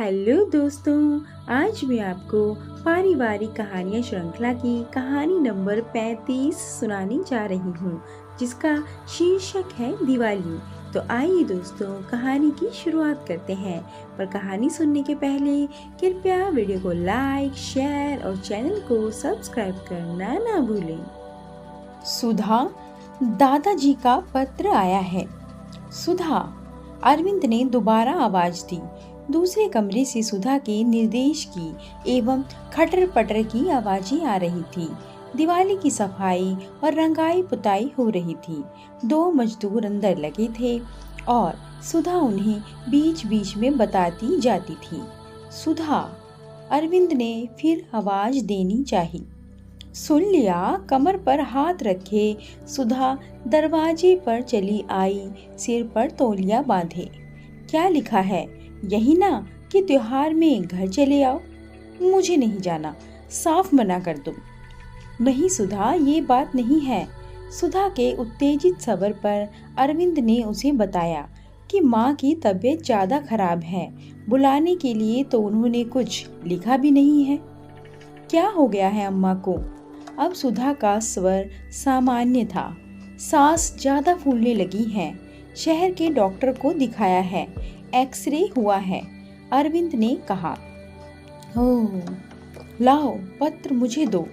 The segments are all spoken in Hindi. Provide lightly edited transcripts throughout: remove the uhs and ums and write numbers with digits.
हेलो दोस्तों, आज मैं आपको पारिवारिक कहानियाँ श्रृंखला की कहानी नंबर 35 सुनाने जा रही हूँ, जिसका शीर्षक है दिवाली। तो आइए दोस्तों, कहानी की शुरुआत करते हैं। पर कहानी सुनने के पहले कृपया वीडियो को लाइक, शेयर और चैनल को सब्सक्राइब करना ना भूलें। सुधा, दादाजी का पत्र आया है। सुधा, अरविंद ने दोबारा आवाज दी। दूसरे कमरे से सुधा के निर्देश की एवं खटर पटर की आवाजें आ रही थी। दिवाली की सफाई और रंगाई पुताई हो रही थी। 2 मजदूर अंदर लगे थे और सुधा उन्हें बीच बीच में बताती जाती थी। सुधा, अरविंद ने फिर आवाज देनी चाहिए। सुन लिया। कमर पर हाथ रखे सुधा दरवाजे पर चली आई, सिर पर तौलिया बांधे। क्या लिखा है? यही ना कि त्योहार में घर चले आओ। मुझे नहीं जाना, साफ मना कर दो। नहीं सुधा, ये बात नहीं है। सुधा के उत्तेजित सबर पर अरविंद ने उसे बताया कि माँ की तबीयत ज़्यादा खराब है। बुलाने के लिए तो उन्होंने कुछ लिखा भी नहीं है। क्या हो गया है अम्मा को? अब सुधा का स्वर सामान्य था। सांस ज्यादा फूलने लगी है। शहर के डॉक्टर को दिखाया है, एक्सरे हुआ है, अरविंद ने कहा। ओह, लाओ पत्र मुझे दो।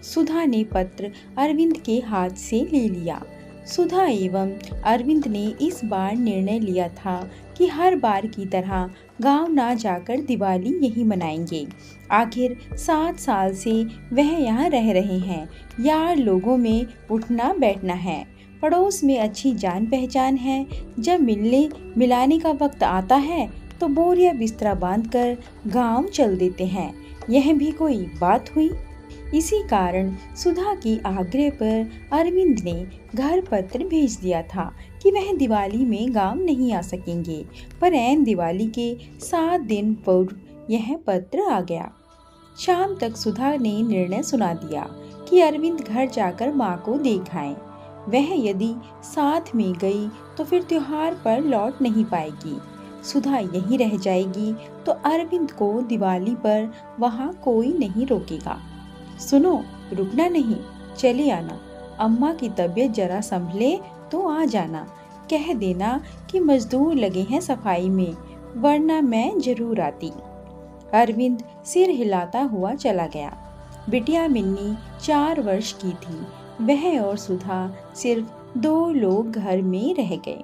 सुधा ने पत्र अरविंद के हाथ से ले लिया। सुधा एवं अरविंद ने इस बार निर्णय लिया था कि हर बार की तरह गांव ना जाकर दिवाली यहीं मनाएंगे। आखिर 7 साल से वह यहाँ रह रहे हैं। यार लोगों में उठना बैठना है, पड़ोस में अच्छी जान पहचान है। जब मिलने मिलाने का वक्त आता है तो बोरिया बिस्तरा बांधकर गांव चल देते हैं। यह भी कोई बात हुई? इसी कारण सुधा की आग्रह पर अरविंद ने घर पत्र भेज दिया था कि वह दिवाली में गांव नहीं आ सकेंगे। पर ऐन दिवाली के 7 दिन पूर्व यह पत्र आ गया। शाम तक सुधा ने निर्णय सुना दिया कि अरविंद घर जाकर माँ को देख आए। वह यदि साथ में गई तो फिर त्योहार पर लौट नहीं पाएगी। सुधा यहीं रह जाएगी तो अरविंद को दिवाली पर वहाँ कोई नहीं रोकेगा। सुनो, रुकना नहीं, चले आना। अम्मा की तबीयत जरा संभले तो आ जाना। कह देना कि मजदूर लगे हैं सफाई में, वरना मैं जरूर आती। अरविंद सिर हिलाता हुआ चला गया। बिटिया मिन्नी 4 वर्ष की थी। वह और सुधा सिर्फ 2 लोग घर में रह गए।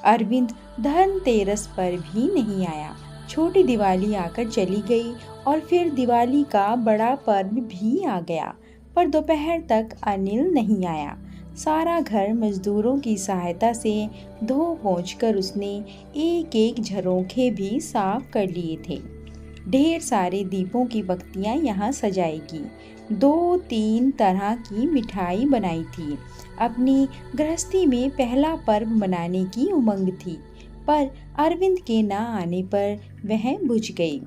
अरविंद धनतेरस पर भी नहीं आया। छोटी दिवाली आकर चली गई और फिर दिवाली का बड़ा पर्व भी आ गया। पर दोपहर तक अनिल नहीं आया। सारा घर मजदूरों की सहायता से धो पोंछ कर उसने एक एक झरोखे भी साफ कर लिए थे। ढेर सारे दीपों की बत्तियां यहाँ सजाएगी। 2-3 तरह की मिठाई बनाई थी। अपनी गृहस्थी में पहला पर्व मनाने की उमंग थी, पर अरविंद के ना आने पर वह बुझ गई।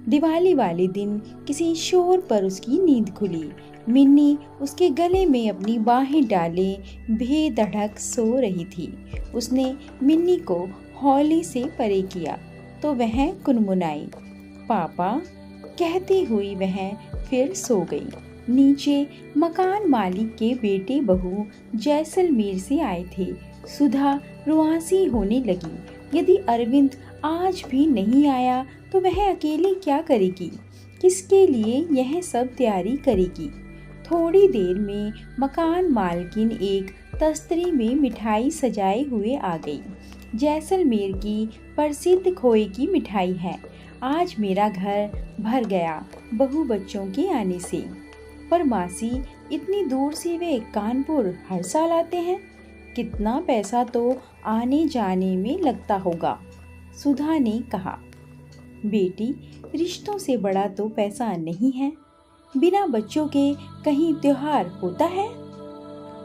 दिवाली वाले दिन किसी शोर पर उसकी नींद खुली। मिन्नी उसके गले में अपनी बाहें डाले बेधड़क सो रही थी। उसने मिन्नी को हौले से परे किया तो वह कुनमुनाई। पापा कहती हुई वह फिर सो गई। नीचे मकान मालिक के बेटे बहू जैसलमेर से आए थे। सुधा रुआंसी होने लगी। यदि अरविंद आज भी नहीं आया तो वह अकेली क्या करेगी? किसके लिए यह सब तैयारी करेगी? थोड़ी देर में मकान मालकिन एक तस्तरी में मिठाई सजाए हुए आ गई। जैसलमेर की प्रसिद्ध खोए की मिठाई है। आज मेरा घर भर गया बहू बच्चों के आने से। पर मासी, इतनी दूर से वे कानपुर हर साल आते हैं। कितना पैसा तो आने जाने में लगता होगा। सुधा ने कहा। बेटी, रिश्तों से बड़ा तो पैसा नहीं है। बिना बच्चों के कहीं त्योहार होता है?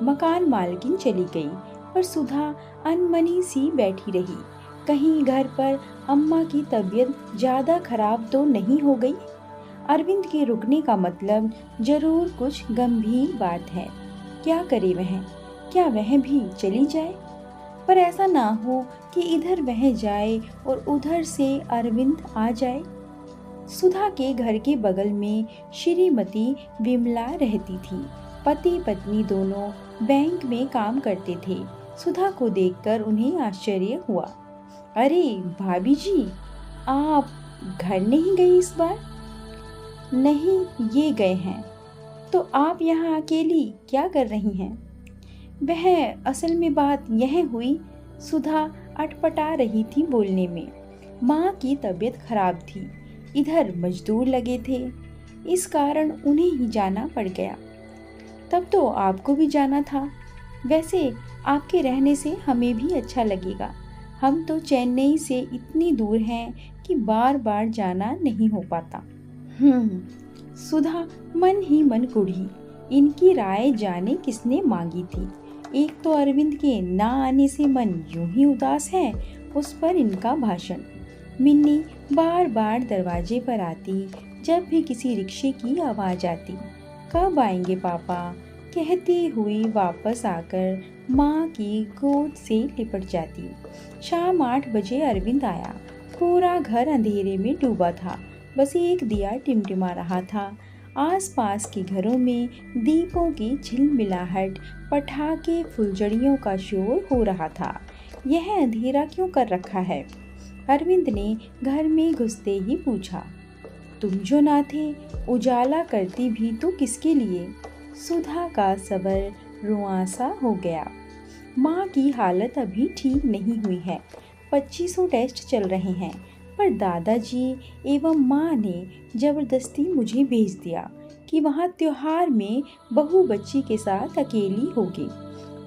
मकान मालकिन चली गई, पर सुधा अनमनी सी बैठी रही। कहीं घर पर अम्मा की तबीयत ज़्यादा खराब तो नहीं हो गई? अरविंद के रुकने का मतलब जरूर कुछ गंभीर बात है। क्या करे वह? क्या वह भी चली जाए? पर ऐसा ना हो कि इधर वह जाए और उधर से अरविंद आ जाए। सुधा के घर के बगल में श्रीमती विमला रहती थी। पति पत्नी दोनों बैंक में काम करते थे। सुधा को देखकर उन्हें आश्चर्य हुआ। अरे भाभी जी, आप घर नहीं गई इस बार? नहीं, ये गए हैं। तो आप यहाँ अकेली क्या कर रही हैं? वह असल में बात यह हुई, सुधा अटपटा रही थी बोलने में। माँ की तबीयत खराब थी, इधर मजदूर लगे थे, इस कारण उन्हें ही जाना पड़ गया। तब तो आपको भी जाना था। वैसे आपके रहने से हमें भी अच्छा लगेगा। हम तो चेन्नई से इतनी दूर हैं कि बार बार जाना नहीं हो पाता। सुधा मन ही मन कुढ़ी। इनकी राय जाने किसने मांगी थी। एक तो अरविंद के ना आने से मन यूं ही उदास है, उस पर इनका भाषण। मिन्नी बार बार दरवाजे पर आती जब भी किसी रिक्शे की आवाज़ आती। कब आएंगे पापा, कहती हुई वापस आकर माँ की गोद से लिपट जाती। शाम 8 बजे अरविंद आया। पूरा घर अंधेरे में डूबा था, बस एक दिया टिमटिमा रहा था। आसपास के घरों में दीपों की झिलमिलाहट, पटाखे, फुलझड़ियों का शोर हो रहा था। यह अंधेरा क्यों कर रखा है? अरविंद ने घर में घुसते ही पूछा। तुम जो ना थे, उजाला करती भी तो किसके लिए? सुधा का सबर रुआंसा हो गया। माँ की हालत अभी ठीक नहीं हुई है। 2500 टेस्ट चल रहे हैं, पर दादाजी एवं माँ ने जबरदस्ती मुझे भेज दिया कि वहाँ त्योहार में बहू बच्ची के साथ अकेली होगी।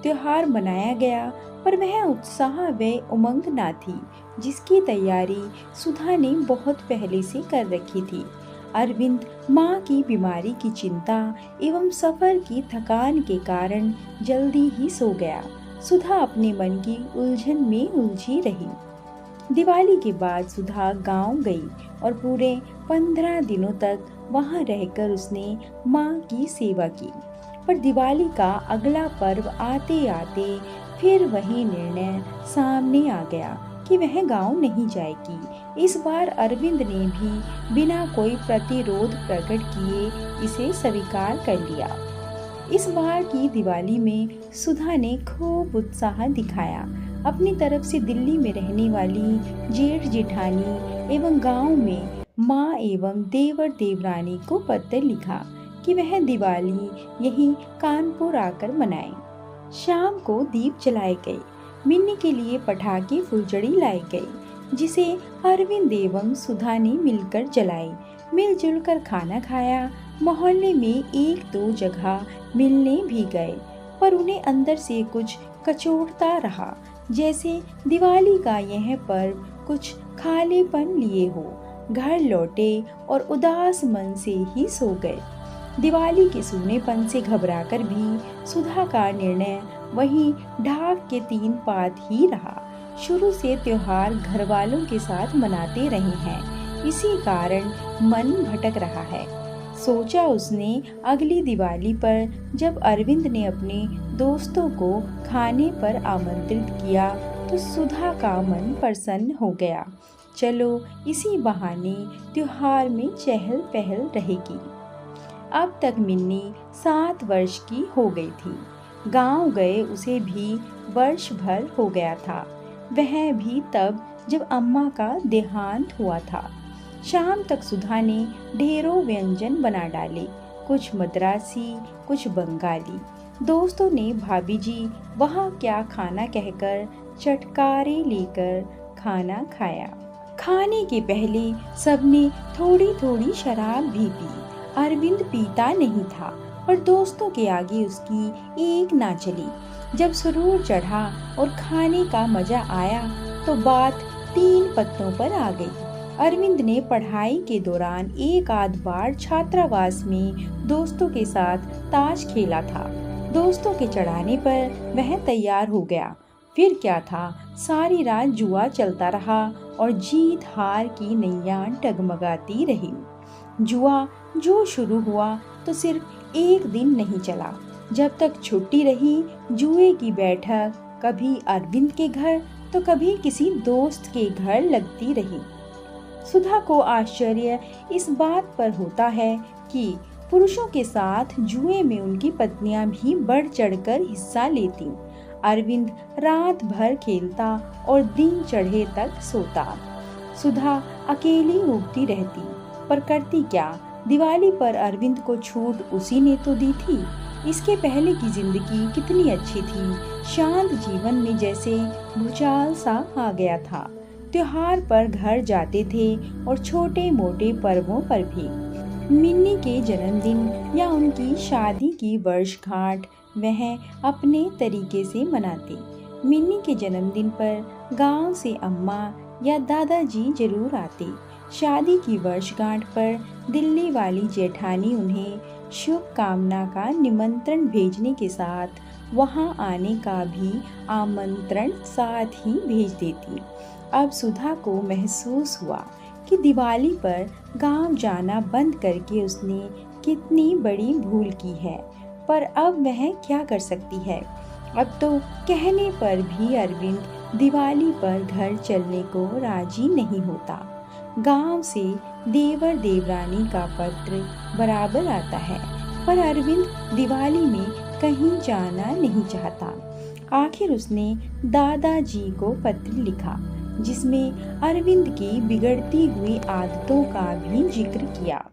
त्योहार मनाया गया, पर वह उत्साह व उमंग ना थी जिसकी तैयारी सुधा ने बहुत पहले से कर रखी थी। अरविंद माँ की बीमारी की चिंता एवं सफर की थकान के कारण जल्दी ही सो गया। सुधा अपने मन की उलझन में उलझी रही। दिवाली के बाद सुधा गांव गई और पूरे 15 दिनों तक वहां रहकर उसने माँ की सेवा की। पर दिवाली का अगला पर्व आते आते फिर वही निर्णय सामने आ गया कि वह गांव नहीं जाएगी। इस बार अरविंद ने भी बिना कोई प्रतिरोध प्रकट किए इसे स्वीकार कर लिया। इस बार की दिवाली में सुधा ने खूब उत्साह दिखाया। अपनी तरफ से दिल्ली में रहने वाली जेठ जेठानी एवं गांव में माँ एवं देवर देवरानी को पत्र लिखा कि वह दिवाली यहीं कानपुर आकर मनाएं। शाम को दीप जलाए गए। मिन्नी के लिए पटाखे फुलझड़ी लाई गई, जिसे अरविंद एवं सुधा ने मिलकर जलाई। मिलजुल कर खाना खाया। मोहल्ले में 1-2 जगह मिलने भी गए, पर उन्हें अंदर से कुछ कचोटता रहा, जैसे दिवाली का यह पर्व कुछ खालीपन लिए हो। घर लौटे और उदास मन से ही सो गए। दिवाली के सूनेपन से घबराकर भी सुधा का निर्णय वही ढाक के 3 पात ही रहा। शुरू से त्योहार घर वालों के साथ मनाते रहे हैं, इसी कारण मन भटक रहा है। सोचा उसने अगली दिवाली पर जब अरविंद ने अपने दोस्तों को खाने पर आमंत्रित किया तो सुधा का मन प्रसन्न हो गया। चलो इसी बहाने त्योहार में चहल पहल रहेगी। अब तक मिन्नी 7 वर्ष की हो गई थी। गांव गए उसे भी वर्ष भर हो गया था, वह भी तब जब अम्मा का देहांत हुआ था। शाम तक सुधा ने ढेरों व्यंजन बना डाले, कुछ मद्रासी कुछ बंगाली। दोस्तों ने भाभी जी वहाँ क्या खाना कहकर चटकारे लेकर खाना खाया। खाने के पहले सबने थोड़ी थोड़ी शराब भी पी। अरविंद पीता नहीं था, पर दोस्तों के आगे उसकी एक ना चली। जब सुरूर चढ़ा और खाने का मजा आया तो बात 3 पत्तों पर आ गई। अरविंद ने पढ़ाई के दौरान एक आध बार छात्रावास में दोस्तों के साथ ताश खेला था। दोस्तों के चढ़ाने पर वह तैयार हो गया। फिर क्या था, सारी रात जुआ चलता रहा और जीत हार की नैया डगमगाती रही। जुआ जो शुरू हुआ तो सिर्फ एक दिन नहीं चला। जब तक छुट्टी रही, जुए की बैठक कभी अरविंद के घर तो कभी किसी दोस्त के घर लगती रही। सुधा को आश्चर्य इस बात पर होता है कि पुरुषों के साथ जुए में उनकी पत्नियां भी बढ़ चढ़कर हिस्सा लेती। अरविंद रात भर खेलता और दिन चढ़े तक सोता। सुधा अकेली उगती रहती, पर करती क्या। दिवाली पर अरविंद को छूट उसी ने तो दी थी। इसके पहले की जिंदगी कितनी अच्छी थी। शांत जीवन में जैसे भूचाल सा आ गया था। त्योहार पर घर जाते थे और छोटे मोटे पर्वों पर भी। मिन्नी के जन्मदिन या उनकी शादी की वर्षगांठ वह अपने तरीके से मनाते। मिन्नी के जन्मदिन पर गांव से अम्मा या दादाजी जरूर आते। शादी की वर्षगांठ पर दिल्ली वाली जेठानी उन्हें शुभकामना का निमंत्रण भेजने के साथ वहां आने का भी आमंत्रण साथ ही भेज देती। अब सुधा को महसूस हुआ कि दिवाली पर गांव जाना बंद करके उसने कितनी बड़ी भूल की है, पर अब वह क्या कर सकती है। अब तो कहने पर भी अरविंद दिवाली पर घर चलने को राजी नहीं होता। गांव से देवर देवरानी का पत्र बराबर आता है, पर अरविंद दिवाली में कहीं जाना नहीं चाहता। आखिर उसने दादाजी को पत्र लिखा, जिसमें अरविंद की बिगड़ती हुई आदतों का भी जिक्र किया।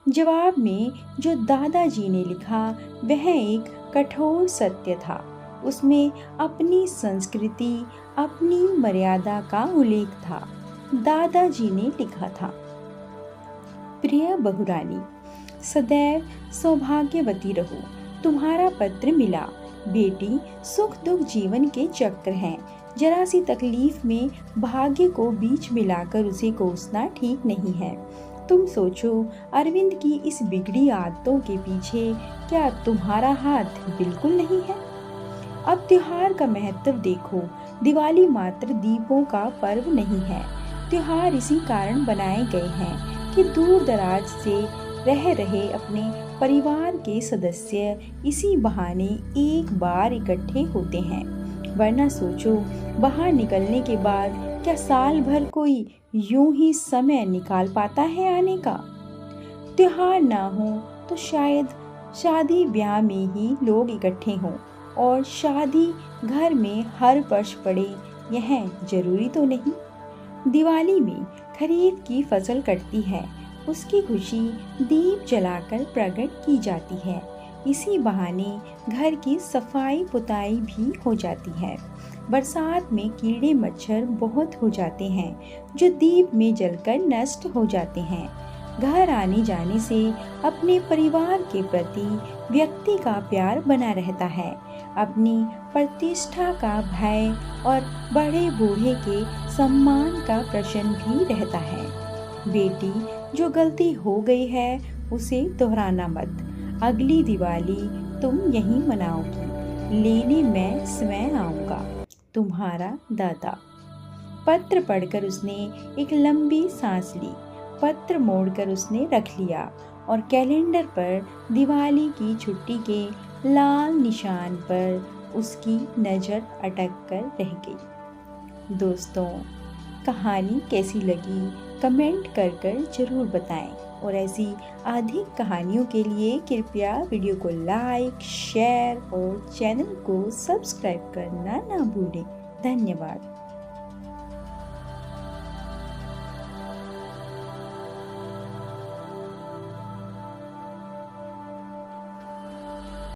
जवाब में जो दादाजी ने लिखा वह एक कठोर सत्य था। उसमें अपनी संस्कृति, अपनी मर्यादा का उल्लेख था। दादाजी ने लिखा था, प्रिय बहुरानी, सदैव सौभाग्यवती रहो। तुम्हारा पत्र मिला। बेटी, सुख दुख जीवन के चक्र हैं। जरा सी तकलीफ में भाग्य को बीच मिलाकर उसे कोसना ठीक नहीं है। तुम सोचो, अरविंद की इस बिगड़ी आदतों के पीछे क्या तुम्हारा हाथ बिल्कुल नहीं है। अब त्योहार का महत्व देखो। दिवाली मात्र दीपों का पर्व नहीं है। त्योहार इसी कारण बनाए गए हैं कि दूर दराज से रह रहे अपने परिवार के सदस्य इसी बहाने एक बार इकट्ठे होते हैं। वरना सोचो, बाहर निकलने के बाद क्या साल भर कोई यूं ही समय निकाल पाता है आने का। त्योहार ना हो तो शायद शादी ब्याह में ही लोग इकट्ठे हों, और शादी घर में हर वर्ष पड़े, यह जरूरी तो नहीं। दिवाली में खरीद की फसल कटती है, उसकी खुशी दीप जलाकर प्रकट की जाती है। इसी बहाने घर की सफाई पुताई भी हो जाती है। बरसात में कीड़े मच्छर बहुत हो जाते हैं, जो दीप में जलकर नष्ट हो जाते हैं। घर आने जाने से अपने परिवार के प्रति व्यक्ति का प्यार बना रहता है। अपनी प्रतिष्ठा का भय और बड़े बूढ़े के सम्मान का प्रश्न भी रहता है। बेटी, जो गलती हो गई है उसे दोहराना मत। अगली दिवाली तुम यहीं मनाओगी, लेने मैं स्वयं आऊँगा। तुम्हारा दादा। पत्र पढ़कर उसने एक लंबी सांस ली। पत्र मोड़कर उसने रख लिया और कैलेंडर पर दिवाली की छुट्टी के लाल निशान पर उसकी नज़र अटक कर रह गई। दोस्तों, कहानी कैसी लगी कमेंट कर ज़रूर बताएं, और ऐसी अधिक कहानियों के लिए कृपया वीडियो को लाइक, शेयर और चैनल को सब्सक्राइब करना ना भूलें। धन्यवाद।